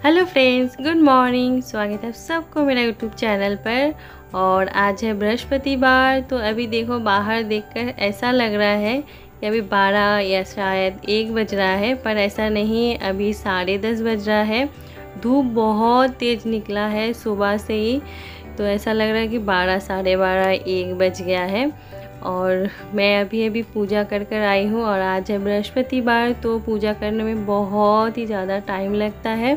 Hello friends, good morning. स्वागत है आप सबको मेरा यूट्यूब चैनल पर। और आज है बृहस्पतिवार। तो अभी देखो बाहर देखकर ऐसा लग रहा है कि अभी 12 या शायद 1 बज रहा है, पर ऐसा नहीं, अभी 10:30 बज रहा है। धूप बहुत तेज़ निकला है सुबह से ही, तो ऐसा लग रहा है कि 12, 12:30, 1 बज गया है। और मैं अभी पूजा कर कर आई हूँ। और आज है बृहस्पतिवार, तो पूजा करने में बहुत ही ज़्यादा टाइम लगता है।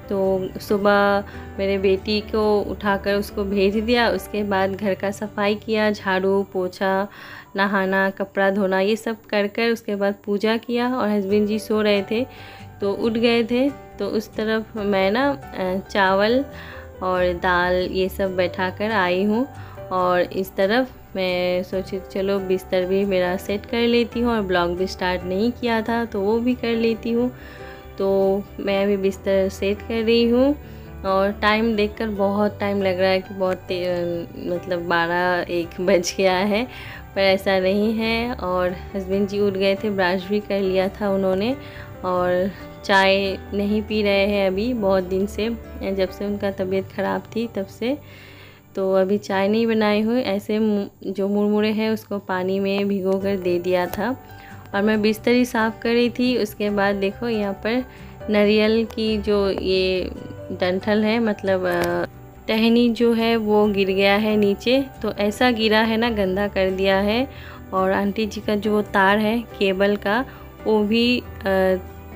तो सुबह मेरे बेटी को उठाकर उसको भेज दिया, उसके बाद घर का सफाई किया, झाड़ू पोछा, नहाना, कपड़ा धोना, ये सब कर कर उसके बाद पूजा किया। और हस्बैंड जी सो रहे थे तो उठ गए थे, तो उस तरफ मैं ना चावल और दाल ये सब बैठा कर आई हूँ। और इस तरफ मैं सोची चलो बिस्तर भी मेरा सेट कर लेती हूँ, और ब्लॉग भी स्टार्ट नहीं किया था तो वो भी कर लेती हूँ। तो मैं अभी बिस्तर सेट कर रही हूँ। और टाइम देखकर बहुत टाइम लग रहा है कि बहुत मतलब 12-1 बज गया है, पर ऐसा नहीं है। और हस्बैंड जी उठ गए थे, ब्रश भी कर लिया था उन्होंने, और चाय नहीं पी रहे हैं अभी बहुत दिन से, जब से उनका तबीयत ख़राब थी तब से। तो अभी चाय नहीं बनाई हूँ, ऐसे जो मुरमुरे हैं उसको पानी में भिगो कर दे दिया था। और मैं बिस्तर ही साफ़ कर रही थी। उसके बाद देखो यहाँ पर नारियल की जो ये डंठल है, मतलब टहनी जो है वो गिर गया है नीचे। तो ऐसा गिरा है ना, गंदा कर दिया है। और आंटी जी का जो तार है केबल का, वो भी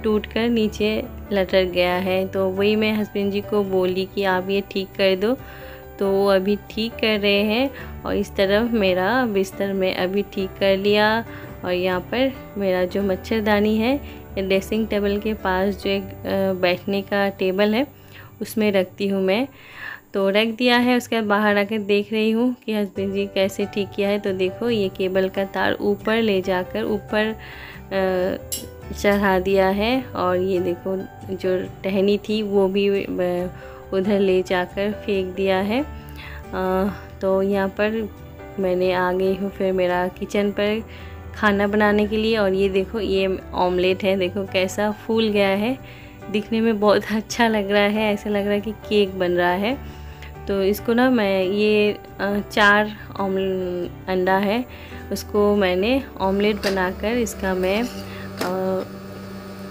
टूट कर नीचे लटक गया है। तो वही मैं हस्बैंड जी को बोली कि आप ये ठीक कर दो, तो वो अभी ठीक कर रहे हैं। और इस तरफ मेरा बिस्तर में अभी ठीक कर लिया। और यहाँ पर मेरा जो मच्छरदानी है, ड्रेसिंग टेबल के पास जो एक बैठने का टेबल है उसमें रखती हूँ मैं, तो रख दिया है। उसके बाद बाहर आकर देख रही हूँ कि हस्बैंड जी कैसे ठीक किया है। तो देखो ये केबल का तार ऊपर ले जाकर ऊपर चढ़ा दिया है। और ये देखो जो टहनी थी वो भी उधर ले जाकर फेंक दिया है। तो यहाँ पर मैंने आ गई हूँ फिर मेरा किचन पर खाना बनाने के लिए। और ये देखो ये ऑमलेट है, देखो कैसा फूल गया है, दिखने में बहुत अच्छा लग रहा है, ऐसा लग रहा है कि केक बन रहा है। तो इसको ना मैं ये 4 अंडा है, उसको मैंने ऑमलेट बनाकर इसका मैं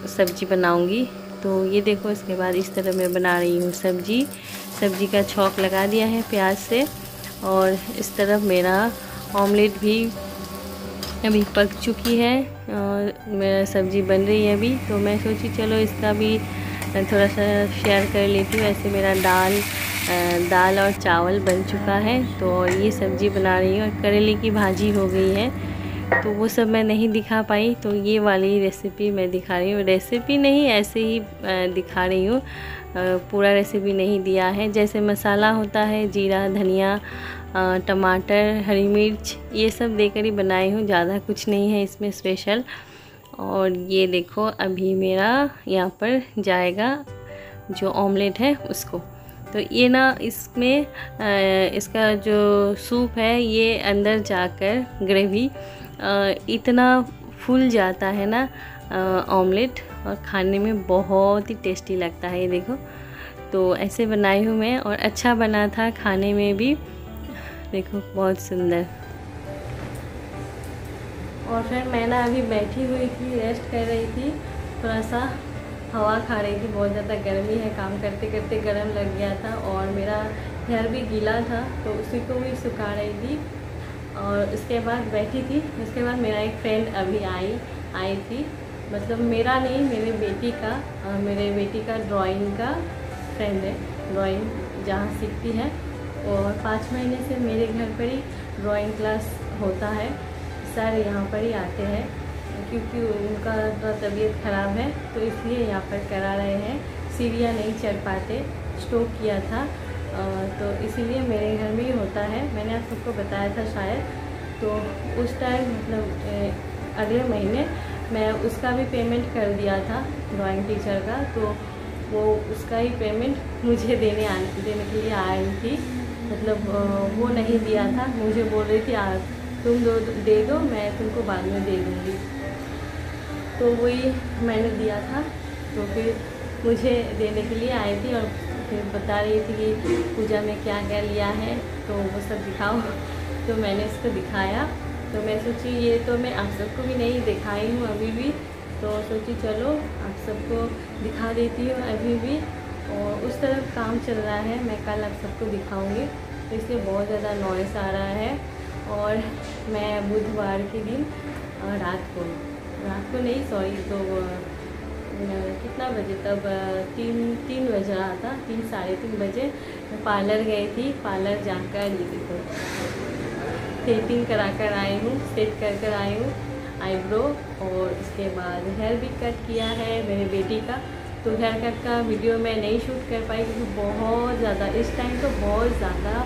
सब्जी बनाऊंगी। तो ये देखो इसके बाद इस तरह मैं बना रही हूँ सब्जी का छौंक लगा दिया है प्याज से। और इस तरफ मेरा ऑमलेट भी अभी पक चुकी है और मेरा सब्ज़ी बन रही है अभी। तो मैं सोची चलो इसका भी थोड़ा सा शेयर कर लेती हूँ। ऐसे मेरा दाल और चावल बन चुका है, तो ये सब्ज़ी बना रही हूँ। और करेले की भाजी हो गई है, तो वो सब मैं नहीं दिखा पाई, तो ये वाली रेसिपी मैं दिखा रही हूँ। रेसिपी नहीं, ऐसे ही दिखा रही हूँ, पूरा रेसिपी नहीं दिया है। जैसे मसाला होता है, जीरा, धनिया, टमाटर, हरी मिर्च, ये सब देकर ही बनाई हूँ, ज़्यादा कुछ नहीं है इसमें स्पेशल। और ये देखो अभी मेरा यहाँ पर जाएगा जो ऑमलेट है उसको। तो ये ना इसमें इसका जो सूप है ये अंदर जाकर ग्रेवी इतना फूल जाता है ना ऑमलेट, और खाने में बहुत ही टेस्टी लगता है। ये देखो, तो ऐसे बनाई हूँ मैं, और अच्छा बना था खाने में भी, देखो बहुत सुंदर। और फिर मैं ना अभी बैठी हुई थी, रेस्ट कर रही थी, थोड़ा सा हवा खा रही थी। बहुत ज़्यादा गर्मी है, काम करते करते गर्म लग गया था, और मेरा हेयर भी गीला था तो उसी को भी सुखा रही थी। और उसके बाद बैठी थी। उसके बाद मेरा एक फ्रेंड अभी आई थी, मतलब मेरा नहीं, मेरे बेटी का ड्राइंग का फ्रेंड है, ड्राइंग जहाँ सीखती है। और 5 महीने से मेरे घर पर ही ड्राइंग क्लास होता है। सर यहाँ पर ही आते हैं, क्योंकि उनका तबीयत ख़राब है तो इसलिए यहाँ पर करा रहे हैं। सीढ़ियाँ नहीं चढ़ पाते, स्ट्रोक किया था, तो इसीलिए मेरे घर में ही होता है। मैंने आप सबको बताया था शायद। तो उस टाइम मतलब अगले महीने मैं उसका भी पेमेंट कर दिया था, ड्राइंग टीचर का। तो वो उसका ही पेमेंट मुझे देने के लिए आई थी, मतलब वो नहीं दिया था, मुझे बोल रही थी तुम दे दो, मैं तुमको बाद में दे दूँगी। तो वही मैंने दिया था। तो फिर मुझे देने के लिए आई थी और फिर बता रही थी कि पूजा में क्या क्या लिया है, तो वो सब दिखाओ। तो मैंने इसको दिखाया। तो मैं सोची ये तो मैं आप सबको भी नहीं दिखाई हूँ अभी भी, तो सोची चलो आप सबको दिखा देती हूँ अभी भी। और उस तरफ काम चल रहा है, मैं कल आप सबको दिखाऊंगी, तो इसलिए बहुत ज़्यादा नॉइस आ रहा है। और मैं बुधवार के दिन रात को नहीं सॉरी, तो कितना बजे तब 3 बज रहा था, 3-3:30 बजे मैं पार्लर गई थी। पार्लर जाकर ये देखो थ्रेडिंग करा कर आई हूँ, सेट कर आई हूँ आईब्रो, और इसके बाद हेयर भी कट किया है मेरे बेटी का। तो हेयर कट का वीडियो मैं नहीं शूट कर पाई क्योंकि बहुत ज़्यादा इस टाइम तो बहुत ज़्यादा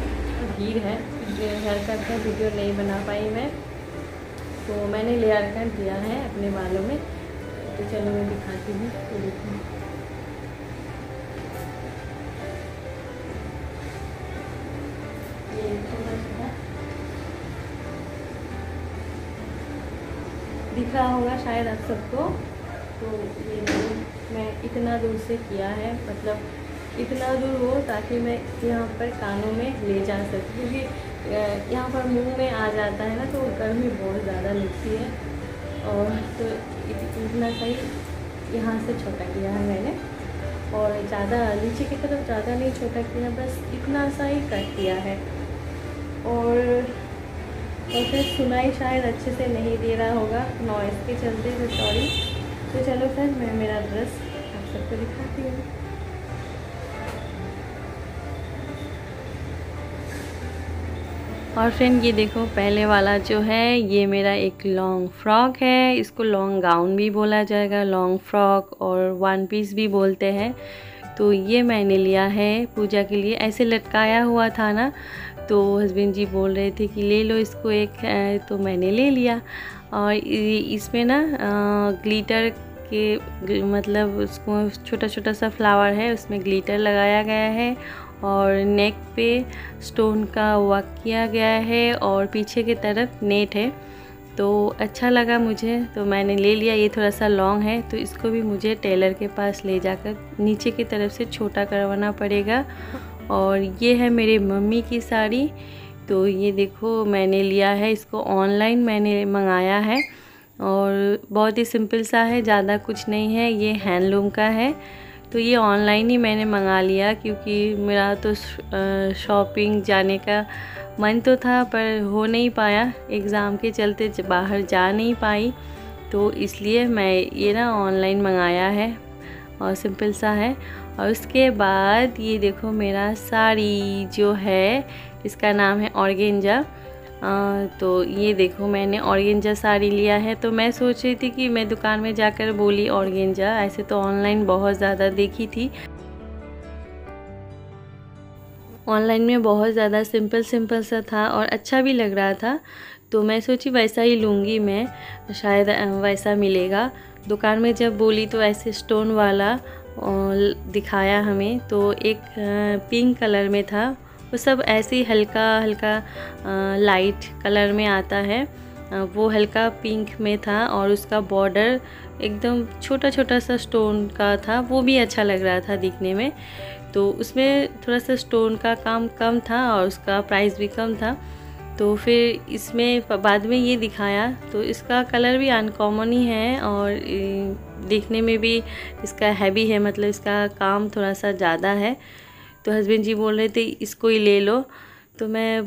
भीड़ है, हेयर कट का वीडियो नहीं बना पाई मैं। तो मैंने लेयर कट दिया है अपने बालों में, तो चलो मैं दिखाती हूँ। तो देखो ये थोड़ा सा दिख रहा होगा शायद आप सबको। तो ये मैं इतना दूर से किया है, मतलब इतना दूर हो ताकि मैं यहाँ पर कानों में ले जा सकूँ, क्योंकि यहाँ पर मुंह में आ जाता है ना, तो गर्मी बहुत ज़्यादा लगती है। और तो इतना सही यहाँ से छोटा किया है मैंने, और ज़्यादा नीचे की तरफ ज़्यादा नहीं छोटा किया, बस इतना सा ही कट किया है। और फिर सुनाई शायद अच्छे से नहीं दे रहा होगा नॉइस के चलते, तो सॉरी। तो चलो फिर मैं मेरा ड्रेस आप सबको दिखाती हूँ। और फ्रेंड ये देखो पहले वाला जो है ये मेरा एक लॉन्ग फ्रॉक है, इसको लॉन्ग गाउन भी बोला जाएगा, लॉन्ग फ्रॉक और वन पीस भी बोलते हैं। तो ये मैंने लिया है पूजा के लिए, ऐसे लटकाया हुआ था ना, तो हस्बैंड जी बोल रहे थे कि ले लो इसको एक, तो मैंने ले लिया। और इसमें ना ग्लिटर के मतलब उसको छोटा छोटा सा फ्लावर है, उसमें ग्लिटर लगाया गया है, और नेक पे स्टोन का वर्क किया गया है, और पीछे की तरफ नेट है। तो अच्छा लगा मुझे, तो मैंने ले लिया। ये थोड़ा सा लॉन्ग है, तो इसको भी मुझे टेलर के पास ले जाकर नीचे की तरफ से छोटा करवाना पड़ेगा। और ये है मेरे मम्मी की साड़ी, तो ये देखो मैंने लिया है, इसको ऑनलाइन मैंने मंगाया है, और बहुत ही सिंपल सा है, ज़्यादा कुछ नहीं है, ये हैंडलूम का है। तो ये ऑनलाइन ही मैंने मंगा लिया, क्योंकि मेरा तो शॉपिंग जाने का मन तो था पर हो नहीं पाया, एग्ज़ाम के चलते बाहर जा नहीं पाई, तो इसलिए मैं ये ना ऑनलाइन मंगाया है, और सिंपल सा है। और उसके बाद ये देखो मेरा साड़ी जो है, इसका नाम है ऑर्गेंजा। तो ये देखो मैंने ऑर्गेंजा साड़ी लिया है। तो मैं सोच रही थी कि मैं दुकान में जाकर बोली ऑर्गेंजा, ऐसे तो ऑनलाइन बहुत ज़्यादा देखी थी, ऑनलाइन में बहुत ज़्यादा सिंपल सा था और अच्छा भी लग रहा था, तो मैं सोची वैसा ही लूँगी मैं, शायद वैसा मिलेगा। दुकान में जब बोली तो ऐसे स्टोन वाला दिखाया हमें, तो एक पिंक कलर में था, वो सब ऐसे ही हल्का लाइट कलर में आता है, वो हल्का पिंक में था, और उसका बॉर्डर एकदम छोटा सा स्टोन का था, वो भी अच्छा लग रहा था दिखने में। तो उसमें थोड़ा सा स्टोन का काम कम था और उसका प्राइस भी कम था। तो फिर इसमें बाद में ये दिखाया, तो इसका कलर भी अनकॉमन ही है, और देखने में भी इसका हैवी है, मतलब इसका काम थोड़ा सा ज़्यादा है। तो हस्बैंड जी बोल रहे थे इसको ही ले लो, तो मैं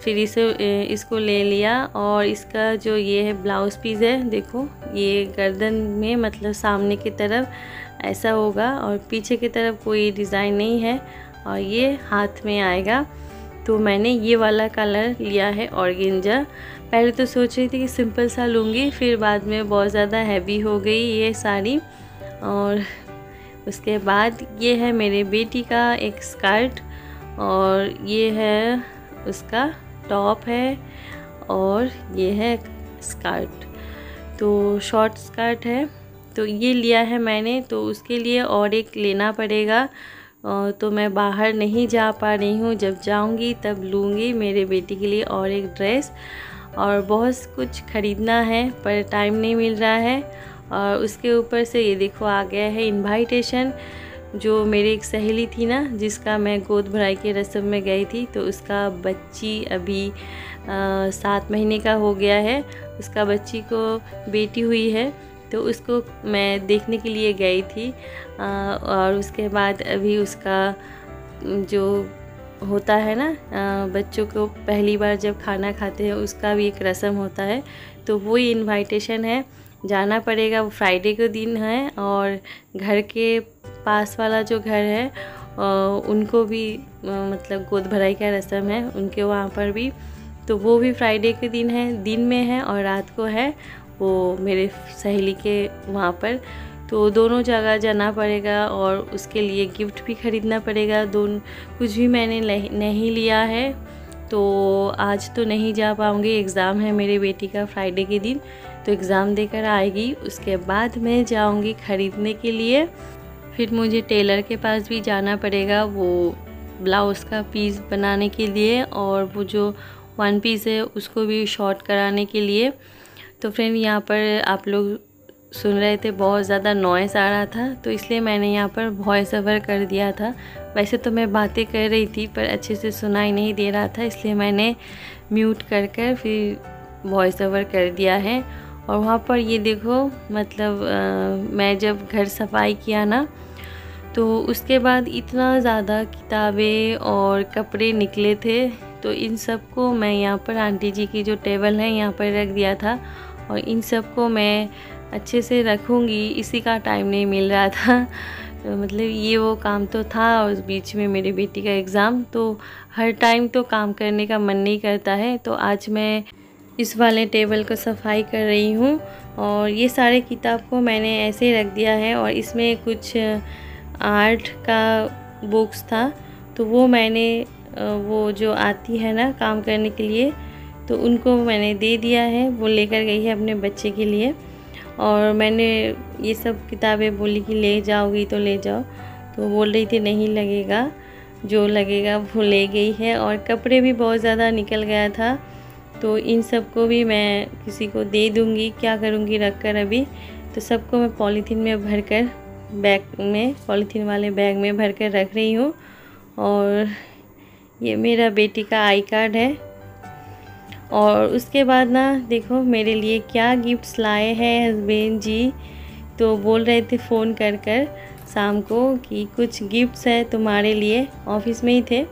फिर इसको ले लिया। और इसका जो ये है ब्लाउज़ पीस है, देखो ये गर्दन में मतलब सामने की तरफ ऐसा होगा, और पीछे की तरफ कोई डिज़ाइन नहीं है, और ये हाथ में आएगा। तो मैंने ये वाला कलर लिया है ऑर्गेंजा। पहले तो सोच रही थी कि सिंपल सा लूँगी, फिर बाद में बहुत ज़्यादा हैवी हो गई ये साड़ी। और उसके बाद ये है मेरे बेटी का एक स्कर्ट, और ये है उसका टॉप है, और ये है स्कर्ट, तो शॉर्ट स्कर्ट है। तो ये लिया है मैंने, तो उसके लिए और एक लेना पड़ेगा, तो मैं बाहर नहीं जा पा रही हूँ, जब जाऊँगी तब लूँगी मेरे बेटी के लिए और एक ड्रेस। और बहुत कुछ ख़रीदना है पर टाइम नहीं मिल रहा है। और उसके ऊपर से ये देखो आ गया है इनवाइटेशन, जो मेरी एक सहेली थी ना, जिसका मैं गोद भराई के रस्म में गई थी, तो उसका बच्ची अभी 7 महीने का हो गया है। उसका बच्ची को बेटी हुई है, तो उसको मैं देखने के लिए गई थी। और उसके बाद अभी उसका जो होता है ना, बच्चों को पहली बार जब खाना खाते हैं उसका भी एक रस्म होता है, तो वही इनविटेशन है, जाना पड़ेगा। वो फ्राइडे को दिन है और घर के पास वाला जो घर है उनको भी मतलब गोद भराई का रस्म है उनके वहाँ पर भी, तो वो भी फ्राइडे के दिन है, दिन में है और रात को है वो मेरे सहेली के वहाँ पर। तो दोनों जगह जाना पड़ेगा और उसके लिए गिफ्ट भी ख़रीदना पड़ेगा। दोनों कुछ भी मैंने नहीं लिया है, तो आज तो नहीं जा पाऊँगी। एग्ज़ाम है मेरे बेटी का फ्राइडे के दिन, तो एग्ज़ाम देकर आएगी, उसके बाद मैं जाऊँगी ख़रीदने के लिए। फिर मुझे टेलर के पास भी जाना पड़ेगा वो ब्लाउज़ का पीस बनाने के लिए, और वो जो 1 पीस है उसको भी शॉर्ट कराने के लिए। तो फ्रेंड, यहाँ पर आप लोग सुन रहे थे, बहुत ज़्यादा नॉइज़ आ रहा था, तो इसलिए मैंने यहाँ पर वॉइस ओवर कर दिया था। वैसे तो मैं बातें कर रही थी पर अच्छे से सुनाई नहीं दे रहा था, इसलिए मैंने म्यूट कर फिर वॉइस ओवर कर दिया है। और वहाँ पर ये देखो, मतलब मैं जब घर सफाई किया ना, तो उसके बाद इतना ज़्यादा किताबें और कपड़े निकले थे, तो इन सब को मैं यहाँ पर आंटी जी की जो टेबल है यहाँ पर रख दिया था, और इन सब को मैं अच्छे से रखूँगी, इसी का टाइम नहीं मिल रहा था। तो मतलब ये वो काम तो था, और उस बीच में मेरी बेटी का एग्ज़ाम, तो हर टाइम तो काम करने का मन नहीं करता है। तो आज मैं इस वाले टेबल को सफाई कर रही हूँ, और ये सारे किताब को मैंने ऐसे रख दिया है। और इसमें कुछ आर्ट का बुक्स था, तो वो मैंने वो जो आती है ना काम करने के लिए, तो उनको मैंने दे दिया है, वो लेकर गई है अपने बच्चे के लिए। और मैंने ये सब किताबें बोली कि ले जाओगी तो ले जाओ, तो बोल रही थी नहीं लगेगा, जो लगेगा वो ले गई है। और कपड़े भी बहुत ज़्यादा निकल गया था, तो इन सब को भी मैं किसी को दे दूँगी, क्या करूँगी रख कर अभी। तो सबको मैं पॉलीथीन में भर कर बैग में, पॉलीथीन वाले बैग में भर कर रख रही हूँ। और ये मेरा बेटी का आई कार्ड है। और उसके बाद ना देखो मेरे लिए क्या गिफ्ट्स लाए हैं हस्बैंड जी। तो बोल रहे थे फ़ोन कर शाम को कि कुछ गिफ्ट्स है तुम्हारे लिए, ऑफिस में ही थे।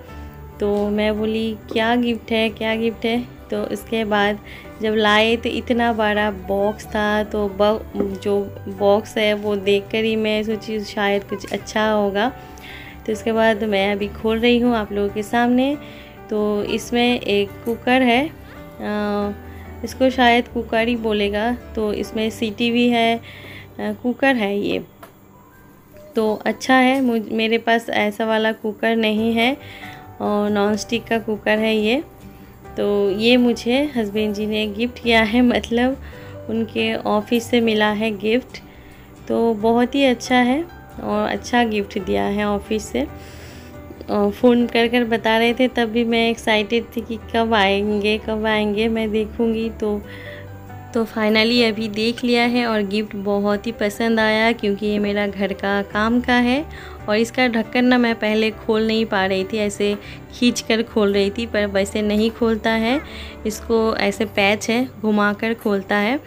तो मैं बोली क्या गिफ्ट है, क्या गिफ्ट है। तो उसके बाद जब लाए तो इतना बड़ा बॉक्स था, तो जो बॉक्स है वो देखकर ही मैं सोची शायद कुछ अच्छा होगा। तो उसके बाद मैं अभी खोल रही हूँ आप लोगों के सामने। तो इसमें एक कुकर है, इसको शायद कुकर ही बोलेगा। तो इसमें सीटी भी है, कुकर है ये, तो अच्छा है। मेरे पास ऐसा वाला कुकर नहीं है, और नॉन स्टिक का कुकर है ये। तो ये मुझे हस्बैंड जी ने गिफ्ट किया है, मतलब उनके ऑफिस से मिला है गिफ्ट। तो बहुत ही अच्छा है और अच्छा गिफ्ट दिया है ऑफिस से। फ़ोन कर बता रहे थे, तब भी मैं एक्साइटेड थी कि कब आएंगे मैं देखूंगी। तो फाइनली अभी देख लिया है, और गिफ्ट बहुत ही पसंद आया, क्योंकि ये मेरा घर का काम का है। और इसका ढक्कन ना मैं पहले खोल नहीं पा रही थी, ऐसे खींच कर खोल रही थी, पर वैसे नहीं खोलता है, इसको ऐसे पैच है घुमाकर खोलता है।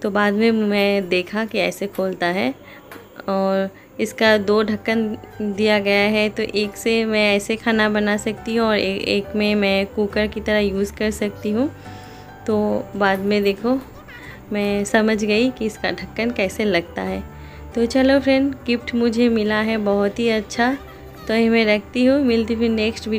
तो बाद में मैं देखा कि ऐसे खोलता है, और इसका 2 ढक्कन दिया गया है। तो एक से मैं ऐसे खाना बना सकती हूँ, और एक में मैं कुकर की तरह यूज़ कर सकती हूँ। तो बाद में देखो मैं समझ गई कि इसका ढक्कन कैसे लगता है। तो चलो फ्रेंड, गिफ्ट मुझे मिला है बहुत ही अच्छा, तो मैं रखती हूँ, मिलती फिर नेक्स्ट वीडियो।